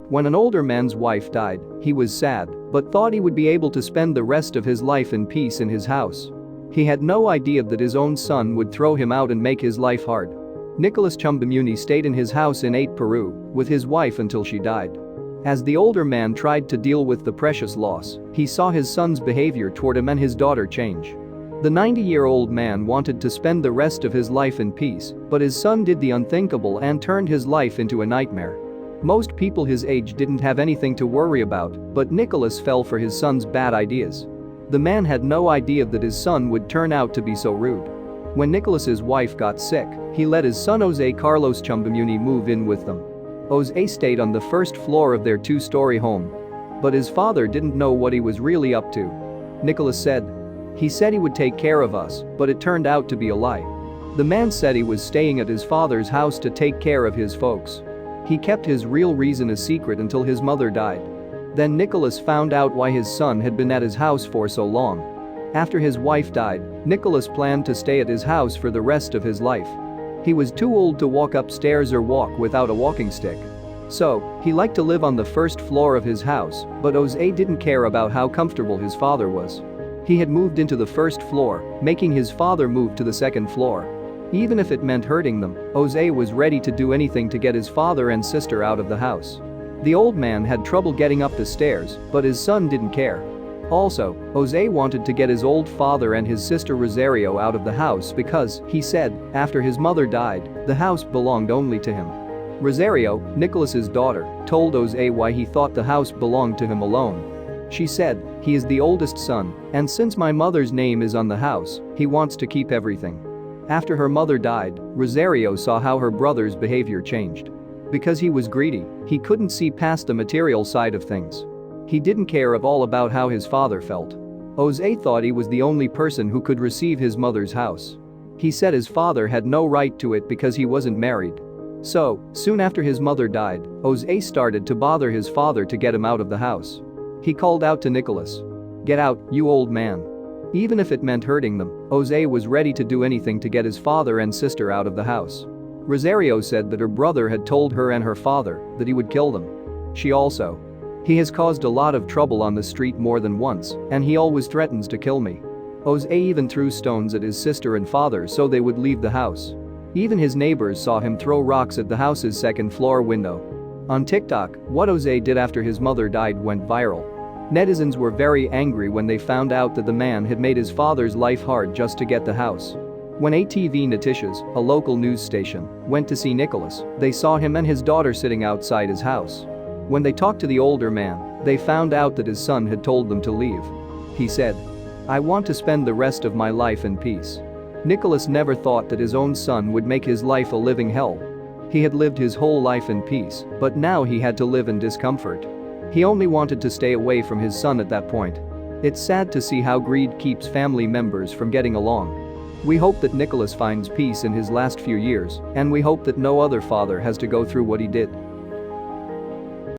When an older man's wife died, he was sad, but thought he would be able to spend the rest of his life in peace in his house. He had no idea that his own son would throw him out and make his life hard. Nicholas Chumbamuni stayed in his house in 8 Peru with his wife until she died. As the older man tried to deal with the precious loss, he saw his son's behavior toward him and his daughter change. The 90-year-old man wanted to spend the rest of his life in peace, but his son did the unthinkable and turned his life into a nightmare. Most people his age didn't have anything to worry about, but Nicholas fell for his son's bad ideas. The man had no idea that his son would turn out to be so rude. When Nicholas's wife got sick, he let his son Jose Carlos Chumbamuni move in with them. Jose stayed on the first floor of their 2-story home. But his father didn't know what he was really up to. Nicholas said, "He said he would take care of us, but it turned out to be a lie." The man said he was staying at his father's house to take care of his folks. He kept his real reason a secret until his mother died. Then Nicholas found out why his son had been at his house for so long. After his wife died, Nicholas planned to stay at his house for the rest of his life. He was too old to walk upstairs or walk without a walking stick. So, he liked to live on the first floor of his house, but Jose didn't care about how comfortable his father was. He had moved into the first floor, making his father move to the second floor. Even if it meant hurting them, Jose was ready to do anything to get his father and sister out of the house. The old man had trouble getting up the stairs, but his son didn't care. Also, Jose wanted to get his old father and his sister Rosario out of the house because, he said, after his mother died, the house belonged only to him. Rosario, Nicholas's daughter, told Jose why he thought the house belonged to him alone. She said, "He is the oldest son, and since my mother's name is on the house, he wants to keep everything." After her mother died, Rosario saw how her brother's behavior changed. Because he was greedy, he couldn't see past the material side of things. He didn't care at all about how his father felt. Jose thought he was the only person who could receive his mother's house. He said his father had no right to it because he wasn't married. So, soon after his mother died, Jose started to bother his father to get him out of the house. He called out to Nicholas, "Get out, you old man." Even if it meant hurting them, Jose was ready to do anything to get his father and sister out of the house. Rosario said that her brother had told her and her father that he would kill them. She also. "He has caused a lot of trouble on the street more than once, and he always threatens to kill me." Jose even threw stones at his sister and father so they would leave the house. Even his neighbors saw him throw rocks at the house's second-floor window. On TikTok, what Jose did after his mother died went viral. Netizens were very angry when they found out that the man had made his father's life hard just to get the house. When ATV Noticias, a local news station, went to see Nicholas, they saw him and his daughter sitting outside his house. When they talked to the older man, they found out that his son had told them to leave. He said, "I want to spend the rest of my life in peace." Nicholas never thought that his own son would make his life a living hell. He had lived his whole life in peace, but now he had to live in discomfort. He only wanted to stay away from his son at that point. It's sad to see how greed keeps family members from getting along. We hope that Nicholas finds peace in his last few years, and we hope that no other father has to go through what he did.